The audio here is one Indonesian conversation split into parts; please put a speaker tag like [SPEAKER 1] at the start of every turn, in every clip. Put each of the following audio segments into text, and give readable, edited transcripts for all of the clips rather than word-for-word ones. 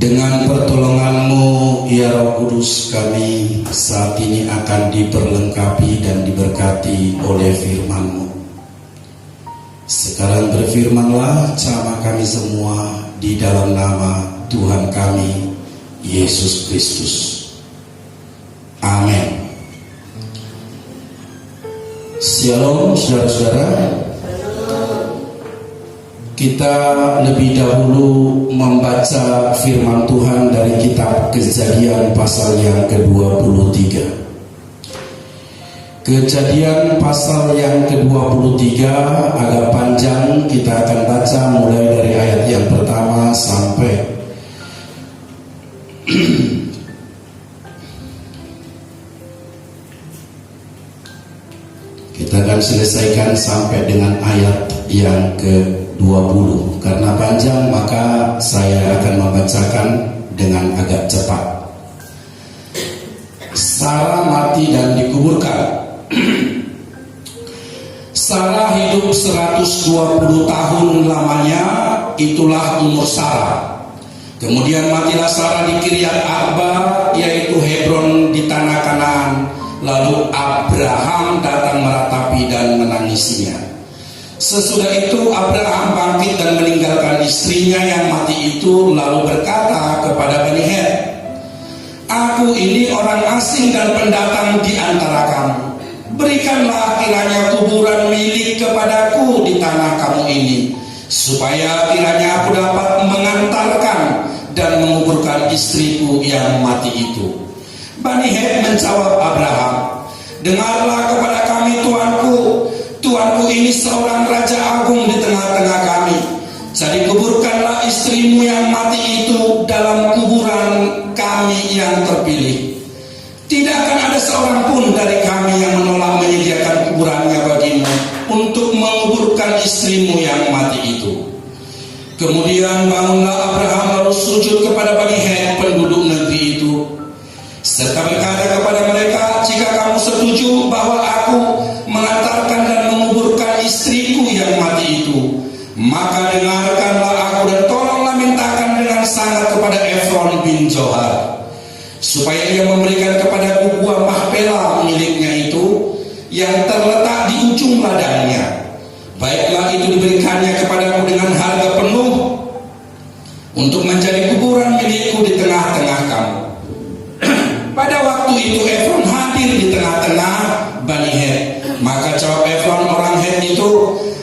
[SPEAKER 1] Dengan pertolongan-Mu, ya Roh Kudus, kami saat ini akan diperlengkapi dan diberkati oleh firman-Mu. Sekarang berfirmanlah, jamah kami semua di dalam nama Tuhan kami, Yesus Kristus. Amin. Shalom saudara-saudara. Kita lebih dahulu membaca firman Tuhan dari kitab Kejadian pasal yang ke-23. Kejadian pasal yang ke-23 agak panjang, kita akan baca mulai dari ayat yang pertama sampai kita akan selesaikan sampai dengan ayat yang ke-20. Karena panjang maka saya akan membacakan dengan agak cepat. Sarah mati dan dikuburkan. Sarah hidup 120 tahun lamanya, itulah umur Sarah. Kemudian matilah Sarah di Kiryat Arba, yaitu Hebron di tanah Kanaan. Lalu Abraham datang meratapi dan menangisinya. Sesudah itu Abraham bangkit dan meninggalkan istrinya yang mati itu, lalu berkata kepada Bani Het, "Aku ini orang asing dan pendatang di antara kamu. Berikanlah kiranya kuburan milik kepadaku di tanah kamu ini, supaya kiranya aku dapat mengantarkan dan menguburkan istriku yang mati itu." Bani Het menjawab Abraham, "Dengarlah kepada kami tuanku. Tuanku ini seorang raja agung di tengah-tengah kami. Jadi kuburkanlah istrimu yang mati itu dalam kuburan kami yang terpilih. Tidak akan ada seorang pun dari kami yang menolak menyediakan kuburannya bagimu untuk menguburkan istrimu yang mati itu." Kemudian bangunlah Abraham lalu sujud kepada Bani Het penduduk negeri itu, serta berkata kepada mereka, "Jika kamu setuju bahwa aku mengantarkan dan menguburkan istriku yang mati itu, maka dengarkanlah aku dan tolonglah mintakan dengan sangat kepada Efron bin Zohar, supaya ia memberikan kepadaku buah Mahpela miliknya itu yang terletak di ujung ladangnya. Baiklah itu diberikannya kepadaku dengan harga penuh untuk menjadi kuburan milikku di tengah-tengah kamu." Pada waktu itu Efron hadir di tengah-tengah Bani Het. Maka jawab Efron orang Het itu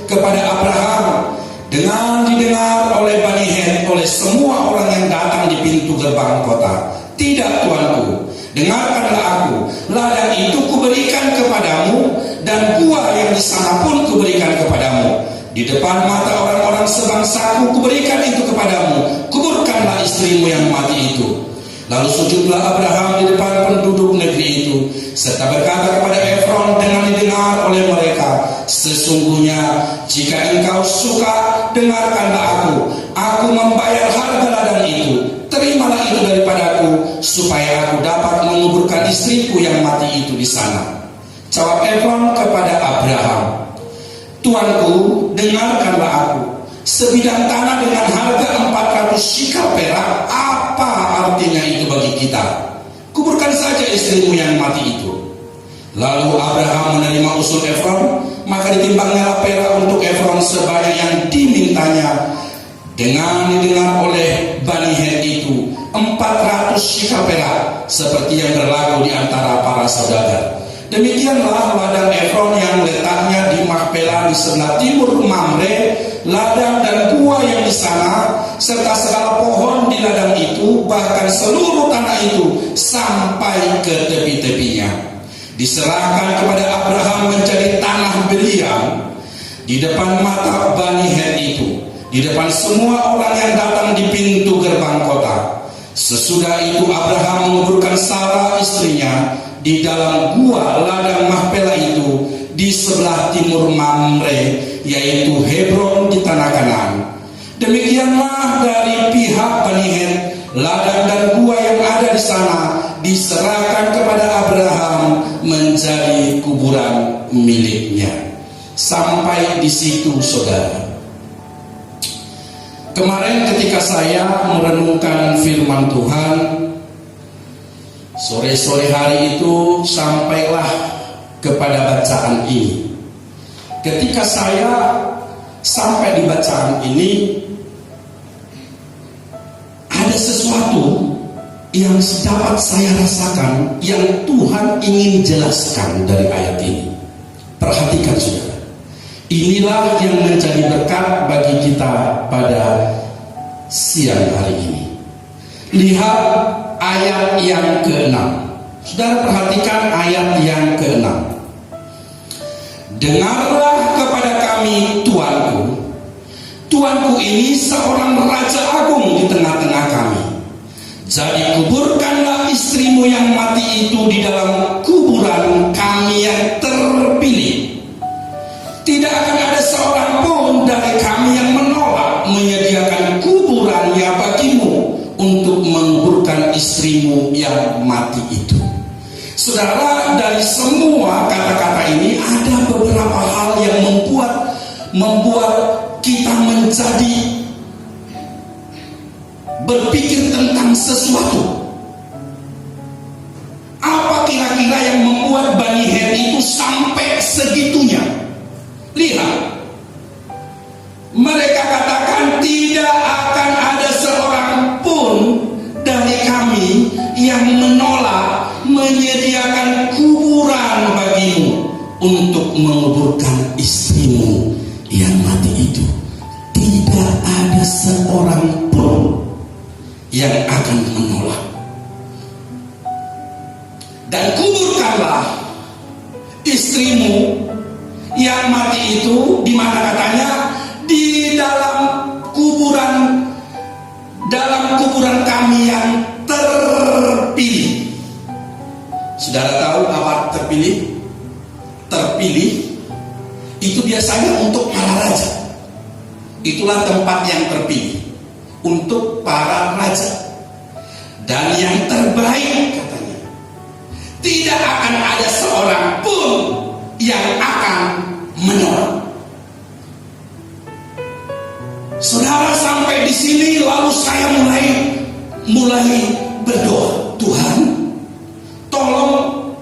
[SPEAKER 1] kepada Abraham, dengan didengar oleh Bani Het, oleh semua orang yang datang di pintu gerbang kota, "Tidak tuanku, dengarkanlah aku. Ladang itu kuberikan kepadamu, dan gua yang di sana pun kuberikan kepadamu. Di depan mata orang-orang sebangsaku kuberikan itu kepadamu. Kuburkanlah istrimu yang mati itu." Lalu sujudlah Abraham di depan penduduk negeri itu, serta berkata kepada Efron dengan didengar oleh mereka, "Sesungguhnya jika engkau suka, dengarkanlah aku membayar harga ladang itu. Terimalah itu daripadaku, supaya aku dapat menguburkan istriku yang mati itu di sana." Jawab Efron kepada Abraham, "Tuanku, dengarkanlah aku. Sebidang tanah dengan harga 400 shikal perak, apa artinya itu bagi kita? Kuburkan saja istrimu yang mati itu." Lalu Abraham menerima usul Efron, maka ditimbangnya perak untuk Efron sebanyak yang dimintanya. Dengan didengar oleh Bani Het itu 400 shikal perak, seperti yang berlaku di antara para saudagar. Demikianlah ladang Efron yang letaknya di Mahpela di sebelah timur Mamre, ladang dan gua yang di sana, serta segala pohon di ladang itu, bahkan seluruh tanah itu sampai ke tepi-tepinya, diserahkan kepada Abraham menjadi tanah belian di depan mata Bani Het itu, di depan semua orang yang datang di pintu gerbang kota. Sesudah itu Abraham menguburkan Sarah istrinya di dalam gua ladang Mahpela itu di sebelah timur Mamre, yaitu Hebron di tanah Kanaan. Demikianlah dari pihak Bani Het, ladang dan gua yang ada di sana diserahkan kepada Abraham menjadi kuburan miliknya. Sampai di situ saudara. Kemarin ketika saya merenungkan firman Tuhan, sore-sore hari itu sampailah kepada bacaan ini. Ketika saya sampai di bacaan ini, ada sesuatu yang dapat saya rasakan yang Tuhan ingin jelaskan dari ayat ini. Perhatikan saudara, inilah yang menjadi berkat bagi kita pada siang hari ini. Lihat ayat yang ke-6. Saudara perhatikan ayat yang ke-6. Dengarlah kepada kami Tuanku. Tuanku ini seorang raja agung di tengah-tengah kami. Jadi kuburkanlah istrimu yang mati itu di dalam kuburan kami yang terpilih. Tidak akan ada seorang pun dari kami yang menolak menyediakan kuburannya bagimu untuk menguburkan istrimu yang mati itu. Saudara, dari semua kata-kata ini ada beberapa hal yang membuat kita menjadi berpikir tentang sesuatu. Apa kira-kira yang membuat Bani Het itu sampai segitunya? Lihat, mereka katakan tidak akan ada seorang pun dari kami yang menolak menyediakan kuburan bagimu untuk menguburkan istrimu yang mati itu. Tidak ada seorang pun yang akan menolak. Dan kuburkanlah istrimu yang mati itu, di mana katanya? Di dalam kuburan kami yang terpilih. Saudara tahu apa terpilih? Terpilih itu biasanya untuk para raja. Itulah tempat yang terpilih untuk para raja. Dan yang terbaik katanya, tidak akan ada seorang pun yang akan menolak. Saudara, sampai di sini lalu saya mulai berdoa, Tuhan, tolong,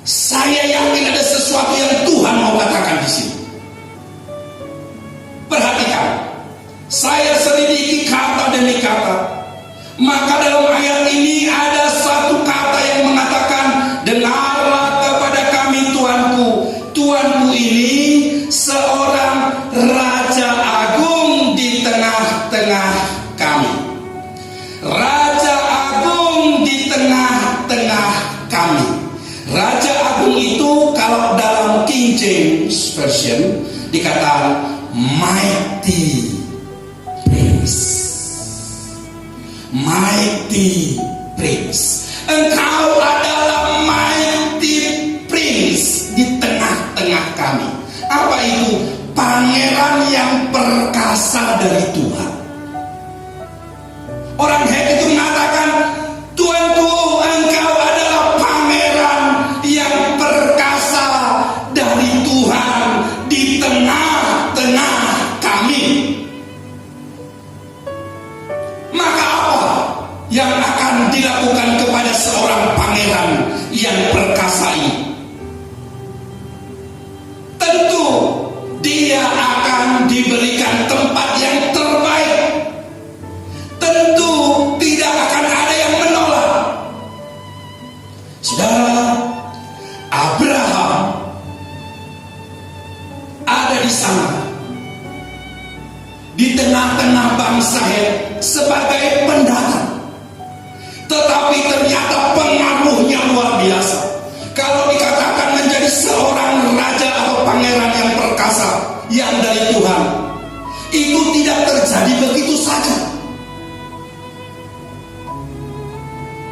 [SPEAKER 1] saya yakin ada sesuatu yang Tuhan mau katakan di sini. Perhatikan, saya selidiki kata demi kata. Maka dalam ayat ini ada satu kata yang mengatakan, dengarlah kepada kami Tuanku. Tuanku ini seorang raja agung di tengah-tengah kami. Raja agung di tengah-tengah kami. Raja agung itu kalau dalam King James Version dikatakan mighty prince. Mighty prince. Engkau adalah mighty prince di tengah-tengah kami. Apa itu? Pangeran yang perkasa dari Tuhan. Orang Het itu mengatakan, Tuanku, engkau adalah pangeran yang perkasa dari Tuhan di tengah-tengah kami. Maka apa yang akan dilakukan kepada seorang pangeran yang perkasa ini? Tentu dia akan diberikan tempat yang terbaik. Tentu tidak akan ada yang menolak. Saudara, Abraham ada di sana, di tengah-tengah bangsa Het sebagai pendatang. Tetapi ternyata pengaruhnya luar biasa. Kalau dikatakan menjadi seorang raja atau pangeran yang perkasa, yang dari Tuhan, itu tidak terjadi begitu saja.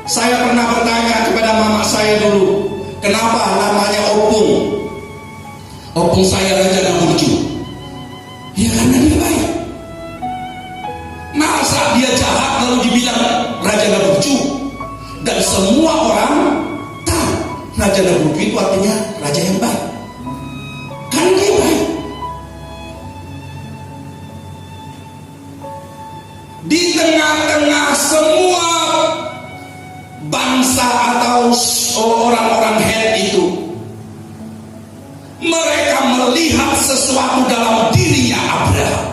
[SPEAKER 1] Saya pernah bertanya kepada mama saya dulu, kenapa namanya Opung? Opung saya Raja Naburju. Ya karena dia baik. Masa dia jahat lalu dibilang Raja Naburju? Dan semua orang tahu Raja Naburju itu artinya raja yang baik. Karena dia baik. orang-orang Het itu, mereka melihat sesuatu dalam dirinya Abraham,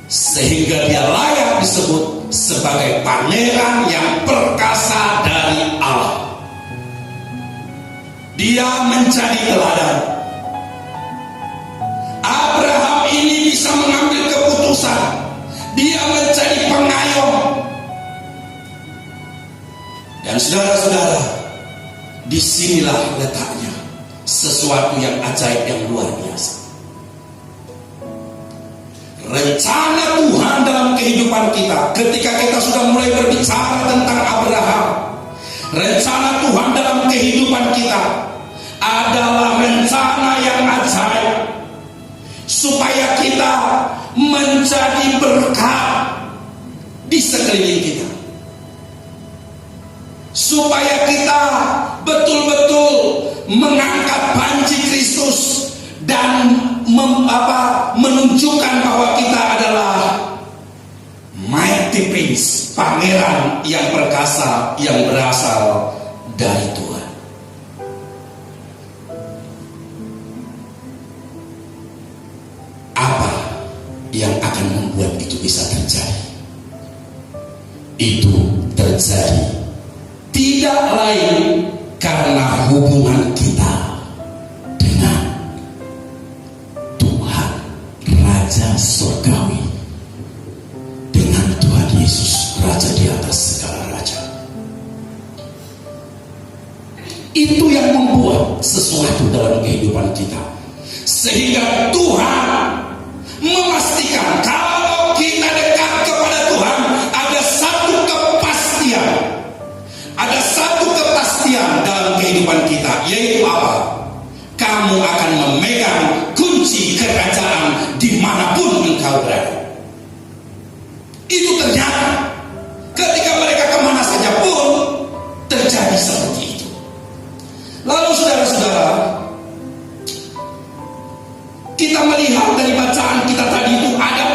[SPEAKER 1] sehingga dia layak disebut sebagai pangeran yang perkasa dari Allah. Dia menjadi teladan. Abraham ini bisa mengambil keputusan. Dia menjadi pengayom. Dan saudara-saudara, disinilah letaknya sesuatu yang ajaib, yang luar biasa. Rencana Tuhan dalam kehidupan kita, ketika kita sudah mulai berbicara tentang Abraham, rencana Tuhan dalam kehidupan kita adalah rencana yang ajaib, supaya kita menjadi berkat di sekeliling kita, supaya kita betul-betul mengangkat panji Kristus dan menunjukkan bahwa kita adalah mighty prince, pangeran yang perkasa yang berasal dari Tuhan. Apa yang akan membuat itu bisa terjadi? Itu terjadi tidak lain karena hubungan kita dengan Tuhan Raja Surgawi, dengan Tuhan Yesus, Raja di atas segala raja. Itu yang membuat sesuatu dalam kehidupan kita, sehingga Tuhan memastikan kalau kita dekat kepada Tuhan, ada satu kepastian. Ada satu kepastian dalam kehidupan kita, yaitu apa? Kamu akan memegang kunci kerajaan dimanapun engkau berada. Itu ternyata ketika mereka kemana saja pun terjadi seperti itu. Lalu saudara-saudara, kita melihat dari bacaan kita tadi itu ada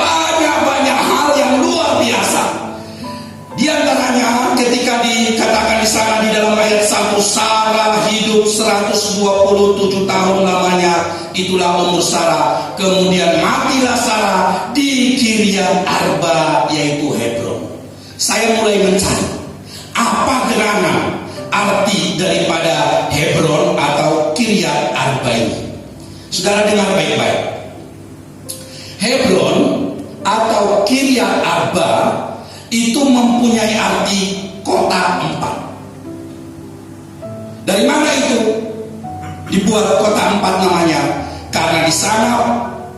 [SPEAKER 1] banyak hal yang luar biasa. Di antaranya ketika dikatakan di sana di dalam ayat 1, Sarah hidup 127 tahun lamanya, itulah umur Sarah. Kemudian matilah Sarah di Kiryat Arba, yaitu Hebron. Saya mulai mencari apa gerangan arti daripada Hebron atau Kiryat Arba ini. Saudara dengar baik-baik. Hebron atau Kiryat Arba itu mempunyai arti kota 4. Dari mana itu dibuat kota 4 namanya? Karena di sana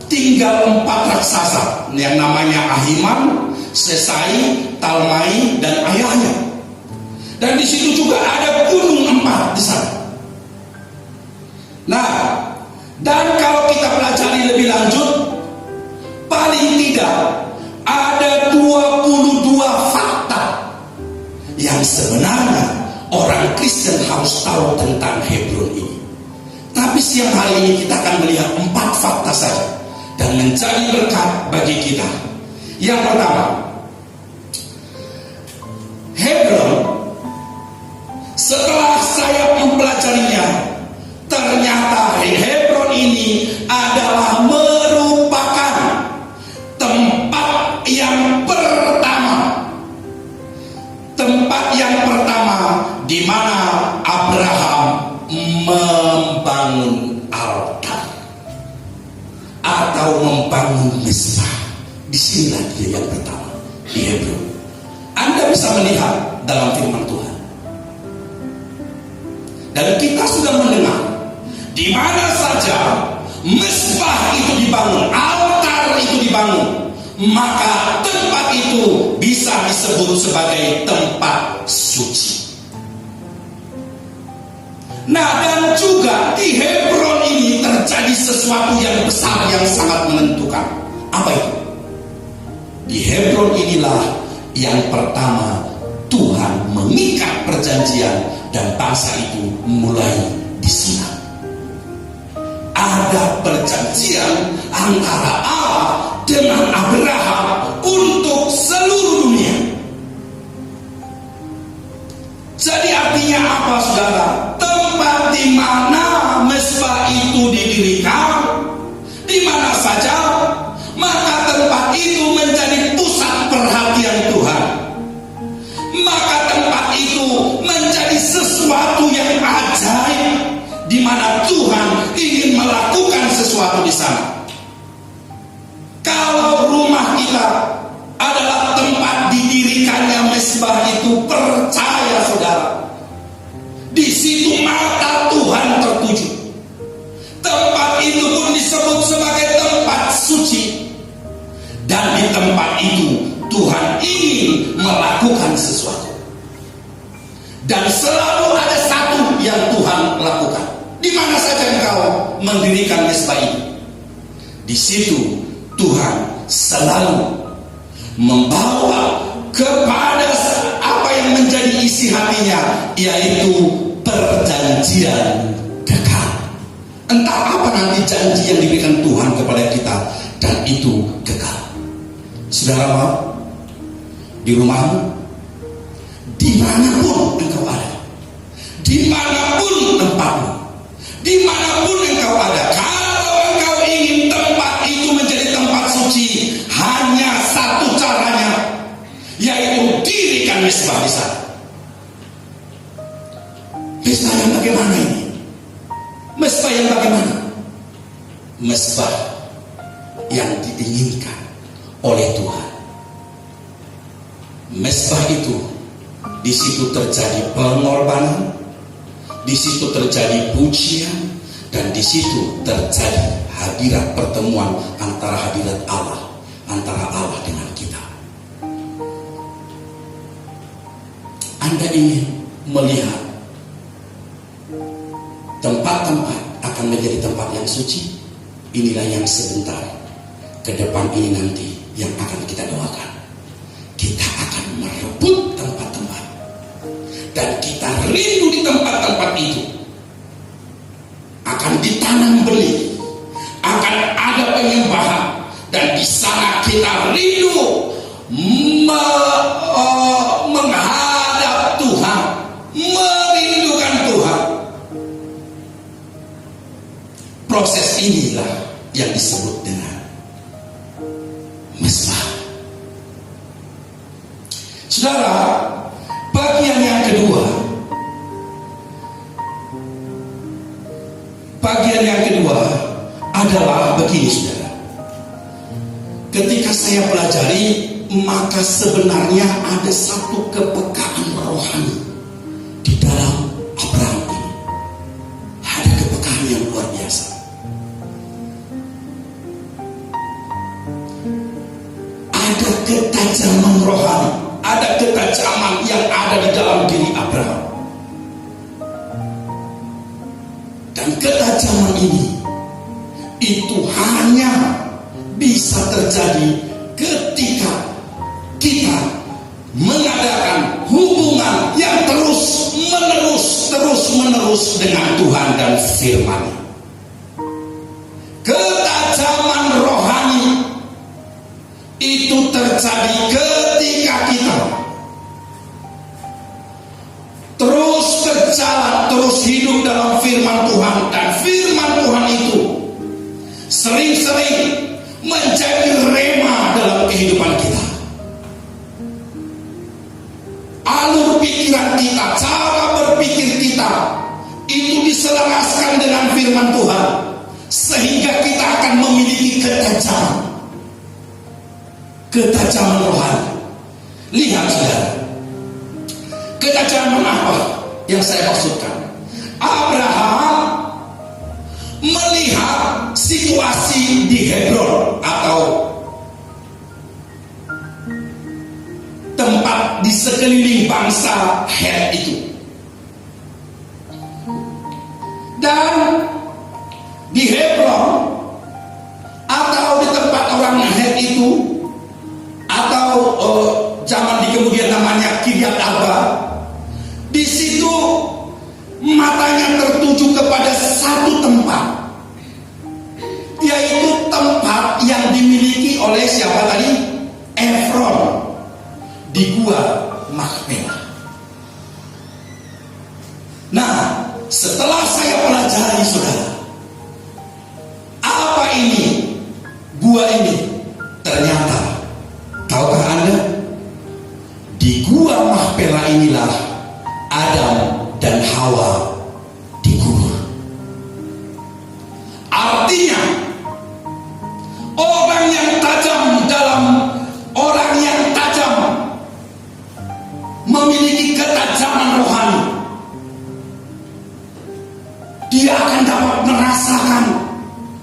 [SPEAKER 1] tinggal 4 raksasa yang namanya Ahiman, Sesai, Talmai, dan ayahnya. Dan di situ juga ada gunung 4 di sana. Nah, dan kalau kita pelajari lebih lanjut, paling tidak ada 22 fakta yang sebenarnya orang Kristen harus tahu tentang Hebron ini. Tapi siang hari ini kita akan melihat 4 fakta saja dan menjadi berkat bagi kita. Yang pertama, Hebron, setelah saya mempelajarinya, ternyata Hebron ini adalah merupakan tempat yang pertama di mana Abraham membangun altar atau membangun mesbah. Disinilah dia yang pertama, di Hebron. Anda bisa melihat dalam firman Tuhan, dan kita sudah mendengar di mana saja mesbah itu dibangun, altar itu dibangun, maka tempat itu bisa disebut sebagai tempat suci. Nah, dan juga di Hebron ini terjadi sesuatu yang besar yang sangat menentukan. Apa itu? Di Hebron inilah yang pertama Tuhan mengikat perjanjian dan bangsa itu mulai disunat. Ada perjanjian antara Allah dengan Abraham untuk seluruh dunia. Jadi artinya apa, saudara? Tempat di mana mezbah itu didirikan, di mana saja, maka tempat itu menjadi pusat perhatian Tuhan. Maka tempat itu menjadi sesuatu yang ajaib, di mana Tuhan ingin melakukan sesuatu di sana. Kalau rumah kita adalah tempat didirikannya mezbah itu, percaya saudara, di situ mata Tuhan tertuju. Tempat itu pun disebut sebagai tempat suci, dan di tempat itu Tuhan ingin melakukan sesuatu. Dan selalu ada satu yang Tuhan lakukan. Di mana saja engkau mendirikan mezbah ini, di situ Tuhan selalu membawa kepada apa yang menjadi isi hatinya, yaitu perjanjian kekal. Entah apa nanti janji yang diberikan Tuhan kepada kita, dan itu kekal. Saudara, di rumahmu, dimanapun engkau ada, dimanapun tempatmu, dimanapun engkau ada, kalau engkau ingin tempat itu menjadi tempat suci, hanya satu caranya, yaitu dirikan mezbah di sana. Mezbah yang bagaimana ini? Mezbah yang bagaimana? Mezbah yang diinginkan oleh Tuhan. Mezbah itu, di situ terjadi pengorbanan, di situ terjadi pujian, dan di situ terjadi hadirat pertemuan antara hadirat Allah, antara Allah dengan kita. Anda ingin melihat tempat-tempat akan menjadi tempat yang suci? Inilah yang sebentar ke depan ini nanti yang akan kita doakan. Kita akan merebut tempat-tempat, dan kita rindu di tempat-tempat itu. Akan ditanam benih, akan ada penyembahan, dan di sana kita rindu menghadap Tuhan, merindukan Tuhan. Proses inilah yang disebut dengan mezbah. Saudara, bagian yang kedua, adalah begini, saudara. Ketika saya pelajari, maka sebenarnya ada satu kepekaan rohani di dalam Abraham ini. Ada kepekaan yang luar biasa. Ada ketajaman rohani, ada ketajaman yang ada di dalam diri Abraham. Dan ketajaman ini itu hanya bisa terjadi ketika kita mengadakan hubungan yang terus menerus dengan Tuhan dan firman. Ketajaman rohani itu terjadi ketika kita terus berjalan, terus hidup dalam firman Tuhan, dan firman Tuhan itu sering-sering menjadi rema dalam kehidupan kita. Alur pikiran kita, cara berpikir kita itu diselaraskan dengan firman Tuhan, sehingga kita akan memiliki ketajaman rohani. Lihat saudara, ketajaman apa yang saya maksudkan? Abraham melihat situasi di Hebron, atau tempat di sekeliling bangsa Het itu, dan di Hebron atau di tempat orang Het itu, atau zaman di kemudian namanya Kiryat Arba, di situ matanya tertuju kepada satu tempat, yaitu tempat yang dimiliki oleh siapa tadi? Efron, di Gua Makpelah. Nah, setelah saya pelajari, saudara, apa ini gua ini? Ternyata, tahukah Anda, di gua Mahpela inilah Adam dan Hawa dikubur. Artinya, orang yang tajam memiliki ketajaman rohani, dia akan dapat merasakan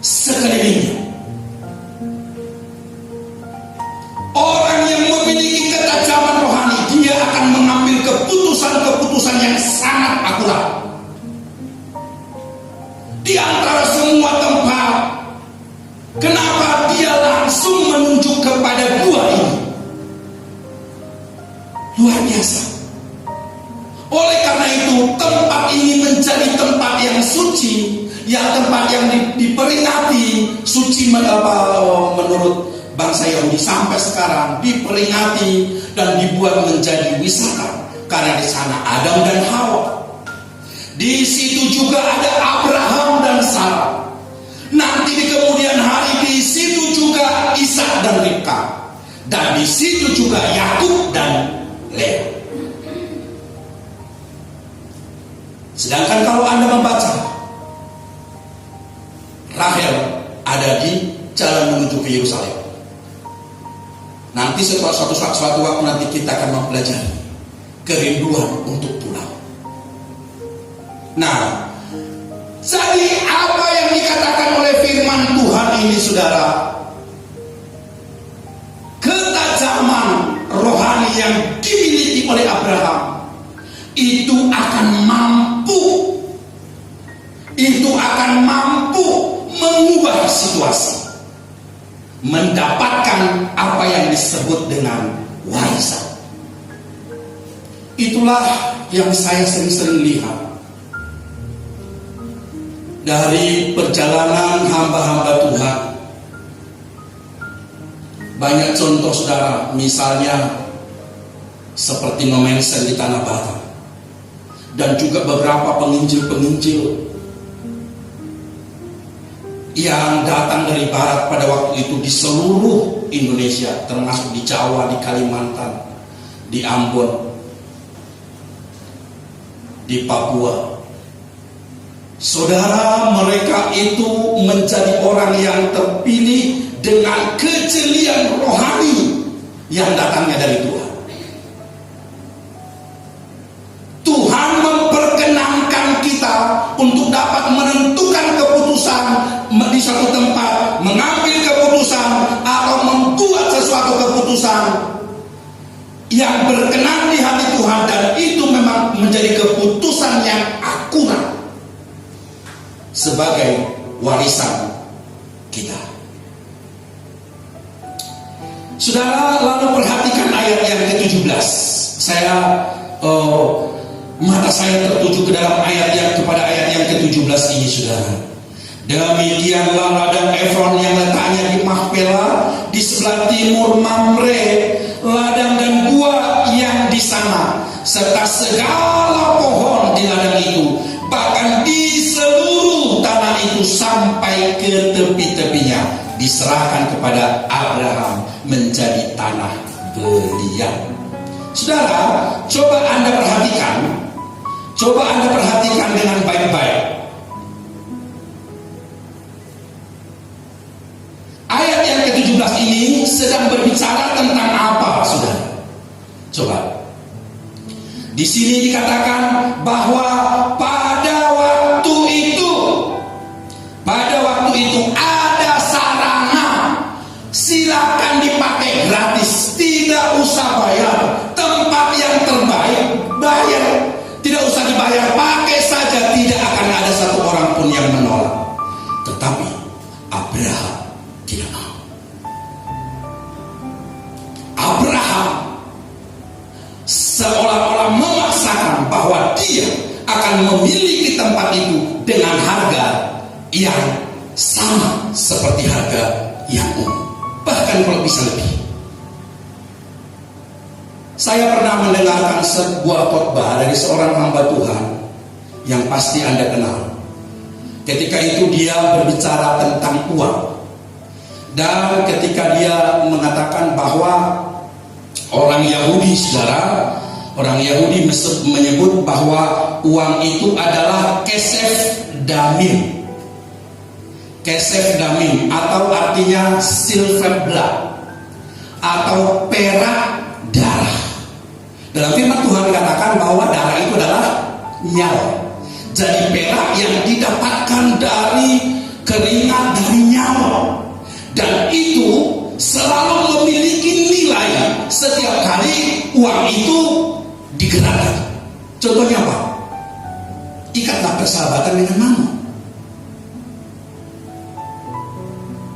[SPEAKER 1] sekelilingnya. Orang yang memiliki ketajaman rohani, dia akan mengambil keputusan-keputusan yang sangat akurat. Di antara semua tempat, kenapa dia langsung menunjuk kepada gua ini? Luar biasa. Oleh karena itu, tempat ini menjadi tempat yang suci, tempat yang diperingati suci menurut bangsa Yahudi sampai sekarang, diperingati dan dibuat menjadi wisata karena di sana Adam dan Hawa. Di situ juga ada Abraham dan Sarah. Nanti di kemudian hari di situ juga Ishak dan Ribka, dan di situ juga Yakub dan Lea. Sedangkan kalau Anda membaca, Rahel ada di jalan menuju ke Yerusalem. Nanti setelah suatu waktu nanti kita akan mempelajari kerinduan untuk pulang. Nah, jadi apa yang dikatakan oleh firman Tuhan ini, saudara, ketajaman rohani yang dimiliki oleh Abraham itu akan mampu mengubah situasi, mendapatkan apa yang disebut dengan warisan. Itulah yang saya sering-sering lihat dari perjalanan hamba-hamba Tuhan. Banyak contoh, saudara, misalnya seperti Nomensen di Tanah Batak, dan juga beberapa penginjil-penginjil yang datang dari barat pada waktu itu di seluruh Indonesia, termasuk di Jawa, di Kalimantan, di Ambon, di Papua. Saudara, mereka itu menjadi orang yang terpilih dengan kejelian rohani yang datangnya dari Tuhan. Tuhan memperkenankan kita untuk dapat menentukan keputusan di suatu tempat, mengambil keputusan atau membuat sesuatu keputusan yang berkenan di hati Tuhan, dan itu memang menjadi keputusan yang akurat sebagai warisan kita. Saudara, lalu perhatikan ayat yang ke-17. Mata saya tertuju ke dalam kepada ayat yang ke-17 ini, saudara. Demikianlah ladang Efron yang letaknya di Mahpela di sebelah timur Mamre, ladang dan gua yang di sana, serta segala pohon di ladang itu, bahkan di seluruh tanah itu sampai ke tepi-tepinya, diserahkan kepada Abraham menjadi tanah belian. Saudara, coba Anda perhatikan dengan baik-baik. Ayat yang ke-17 ini sedang berbicara tentang apa, saudara? Coba. Di sini dikatakan bahwa pada waktu itu ada sarana, silakan dipakai gratis, tidak usah bayar. Tempat yang terbaik bayar, tidak usah dibayar, pakai saja, tidak akan ada satu orang pun yang menolak. Tetapi Abraham tidak mau. Abraham seolah-olah memaksakan bahwa dia akan memiliki tempat itu dengan harga yang sama seperti harga yang umum, bahkan kalau bisa lebih. Saya pernah mendengarkan sebuah khotbah dari seorang hamba Tuhan yang pasti Anda kenal. Ketika itu dia berbicara tentang uang. Dan ketika dia mengatakan bahwa orang Yahudi, saudara, orang Yahudi menyebut bahwa uang itu adalah kesef damim. Kesef damim atau artinya silver blood atau perak darah. Dalam firman Tuhan dikatakan bahwa darah itu adalah nyawa. Jadi perak yang didapatkan dari keringat, dari nyawa, dan itu selalu memiliki nilai setiap kali uang itu digerakkan. Contohnya apa? Ikatlah persahabatan dengan Mammon.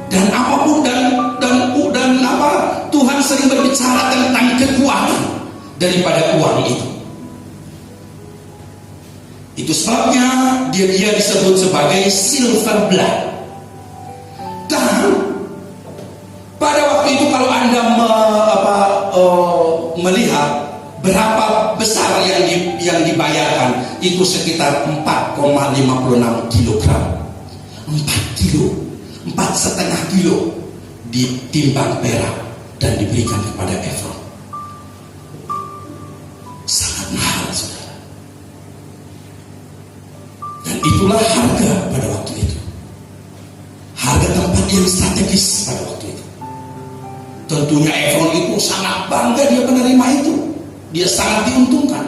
[SPEAKER 1] Dan apapun dan apa, Tuhan sering berbicara tentang kekuatan daripada uang itu. Itu sebabnya dia disebut sebagai silver blood. Dan pada waktu itu kalau Anda melihat berapa besar yang dibayarkan, itu sekitar 4,56 kilogram. 4 kilo, 4,5 kilo ditimbang perak dan diberikan kepada Efron. Sangat mahal, saudara. Dan itulah harga pada waktu itu. Harga tempat yang strategis pada waktu itu. Tentunya Efron itu sangat bangga dia menerima itu. Dia sangat diuntungkan.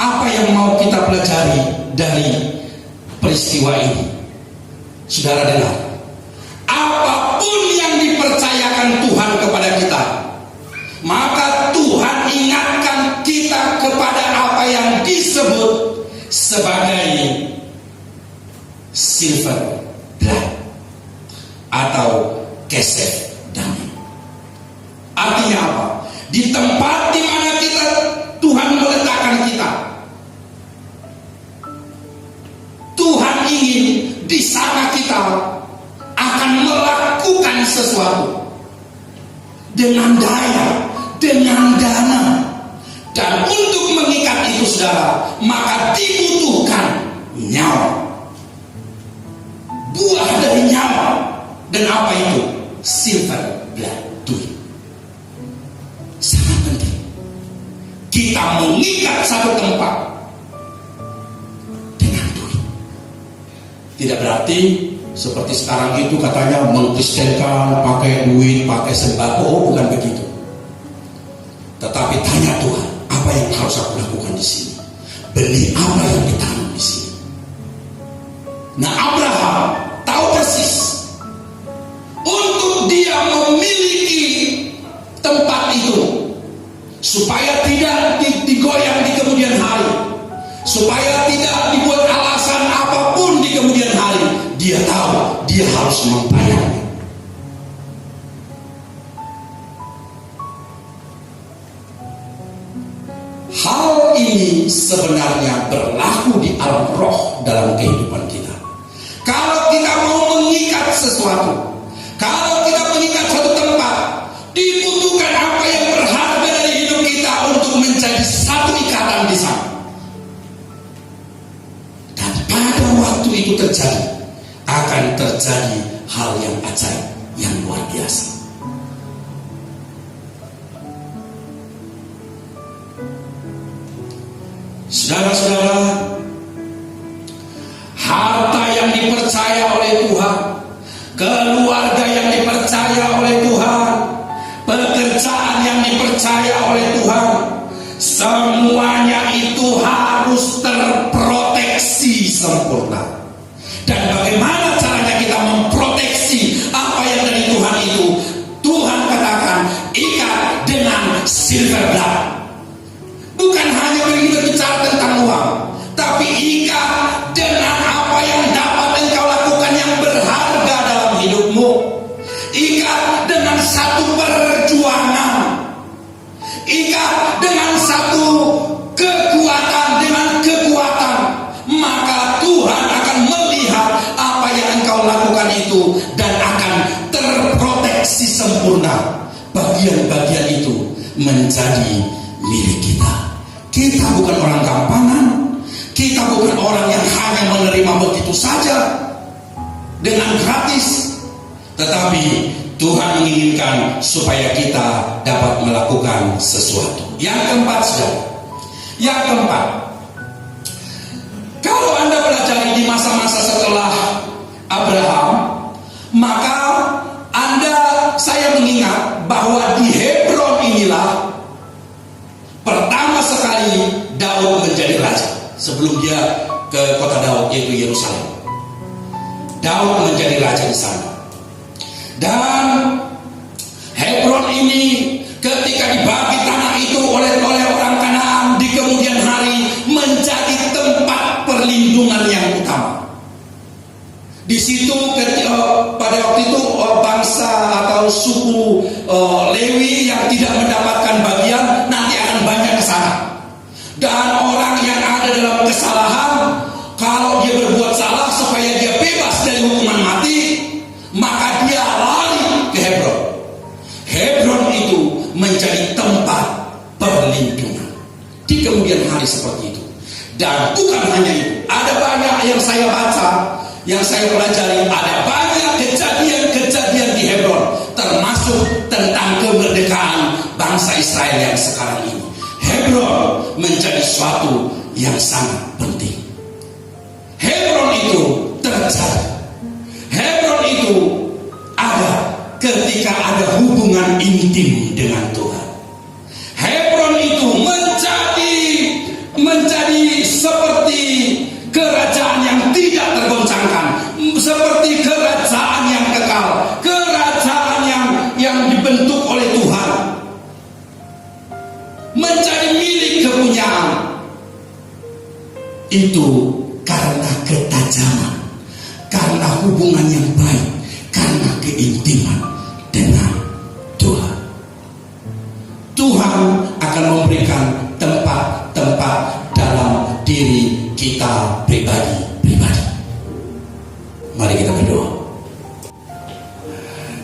[SPEAKER 1] Apa yang mau kita pelajari dari peristiwa ini? Saudara dengar, apapun yang dipercayakan Tuhan kepada kita, maka Tuhan ingatkan kita kepada apa yang disebut sebagai silver blood atau kesef damim. Artinya apa? Di tempat di mana Tuhan meletakkan kita, Tuhan ingin di sana kita akan melakukan sesuatu dengan daya, dengan dana. Dan untuk mengikat itu, saudara, maka dibutuhkan nyawa, buah dari nyawa. Dan apa itu? Silver blood, duit. Sangat penting. Kita mengikat satu tempat dengan duit. Tidak berarti seperti sekarang itu katanya mengkristenkan pakai duit, pakai sembako. Oh, bukan begitu. Tetapi tanya Tuhan, apa yang harus aku lakukan di sini? Beli apa yang ditanam di sini? Nah, Abraham tahu persis untuk dia memiliki tempat itu supaya tidak digoyang di kemudian hari, supaya tidak dibuat alasan apapun di kemudian hari. Dia tahu dia harus membayarnya. Hal ini sebenarnya berlaku di alam roh dalam kehidupan kita. Kalau kita mau mengikat sesuatu, kalau kita mengikat suatu tempat, dibutuhkan apa yang berharga dari hidup kita untuk menjadi satu ikatan di sana. Dan pada waktu itu terjadi, akan terjadi hal yang ajaib, yang luar biasa. Saudara-saudara, harta yang dipercaya oleh Tuhan, keluarga yang dipercaya oleh Tuhan, pekerjaan yang dipercaya oleh Tuhan, semuanya itu harus terproteksi sempurna. Dan bagaimana caranya kita memproteksi apa yang dari Tuhan itu? Tuhan katakan, ikat dengan silver blood. Bukan hanya berbicara tentang uang, tapi ikat dengan apa yang dapat engkau lakukan yang berharga dalam hidupmu. Ikat dengan satu perjuangan, ikat dengan satu kekuatan, maka Tuhan akan melihat apa yang engkau lakukan itu dan akan terproteksi sempurna. Bagian-bagian itu menjadi milik kita. Kita bukan orang gampangan. Kita bukan orang yang hanya menerima begitu saja dengan gratis. Tetapi Tuhan menginginkan supaya kita dapat melakukan sesuatu. Yang keempat, saudara. Yang keempat, kalau Anda pelajari di masa-masa setelah Abraham, maka saya mengingat bahwa di Hebron inilah pertama sekali Daud menjadi raja sebelum dia ke kota Daud, yaitu Yerusalem. Daud menjadi raja di sana. Dan Hebron ini ketika dibagi tanah itu oleh orang Kanaan di kemudian hari menjadi tempat perlindungan yang utama. Di situ pada waktu itu bangsa atau suku Lewi yang tidak mendapatkan bagian nanti akan banyak ke sana. Dan orang yang ada dalam kesalahan, kalau dia berbuat salah supaya dia bebas dari hukuman mati, maka dia lari ke Hebron. Hebron itu menjadi tempat perlindungan di kemudian hari seperti itu. Dan bukan hanya itu, ada banyak yang saya baca, yang saya pelajari, ada banyak kejadian-kejadian di Hebron, termasuk tentang kemerdekaan bangsa Israel yang sekarang ini. Hebron menjadi suatu yang sangat penting. Hebron itu terjadi. Hebron itu ada ketika ada hubungan intim dengan Tuhan. Hebron itu menjadi seperti kerajaan yang tidak tergoncangkan, seperti kerajaan yang kekal, kerajaan yang dibentuk oleh Tuhan, menjadi milik kepunyaan. Itu karena ketajaman, karena hubungan yang baik, karena keintiman dengan Tuhan. Tuhan akan memberikan tempat-tempat dalam diri kita pribadi. Mari kita berdoa.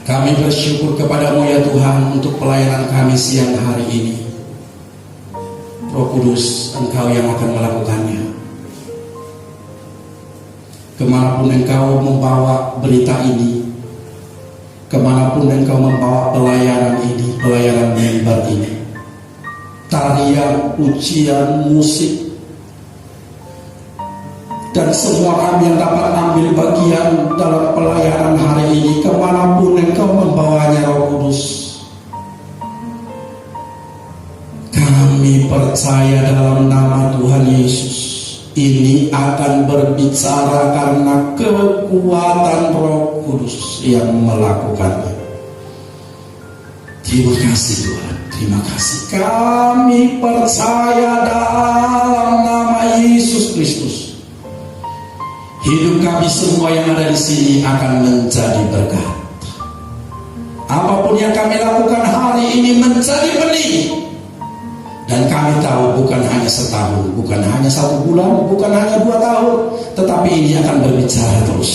[SPEAKER 1] Kami bersyukur kepadamu ya Tuhan untuk pelayanan kami siang hari ini. Roh Kudus, Engkau yang akan melakukannya. Kemanapun Engkau membawa berita ini, kemanapun Engkau membawa pelayanan ini, pelayanan mimbar ini, tarian, pujian, musik, dan semua kami yang dapat ambil bagian dalam pelayanan hari ini, kemanapun Engkau membawanya Roh Kudus, kami percaya dalam nama Tuhan Yesus ini akan berbicara karena kekuatan Roh Kudus yang melakukannya. Terima kasih Tuhan, terima kasih. Kami percaya dalam nama Yesus Kristus, hidup kami semua yang ada di sini akan menjadi berkat. Apapun yang kami lakukan hari ini menjadi benih. Dan kami tahu bukan hanya setahun, bukan hanya 1 bulan, bukan hanya 2 tahun, tetapi ini akan berbicara terus.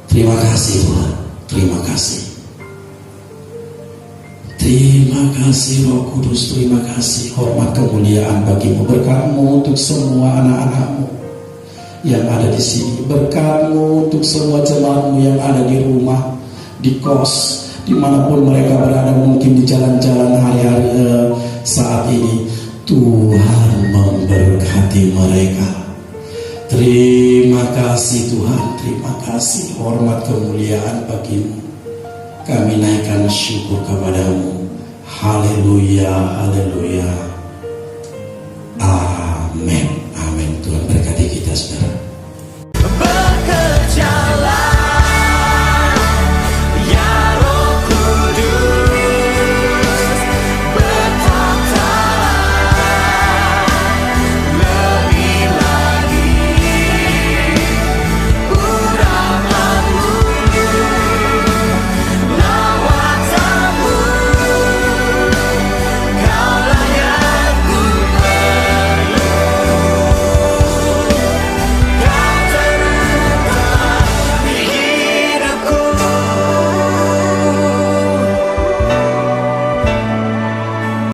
[SPEAKER 1] Terima kasih Tuhan, terima kasih. Terima kasih Roh Kudus, terima kasih. Hormat kemuliaan bagimu, berkat-Mu untuk semua anak-anak-Mu yang ada di sini, berkat-Mu untuk semua jemaat-Mu yang ada di rumah, di kos, dimanapun mereka berada, mungkin di jalan-jalan hari-hari saat ini. Tuhan memberkati mereka. Terima kasih Tuhan, terima kasih. Hormat kemuliaan bagimu, kami naikkan syukur kepadamu. Haleluya, haleluya.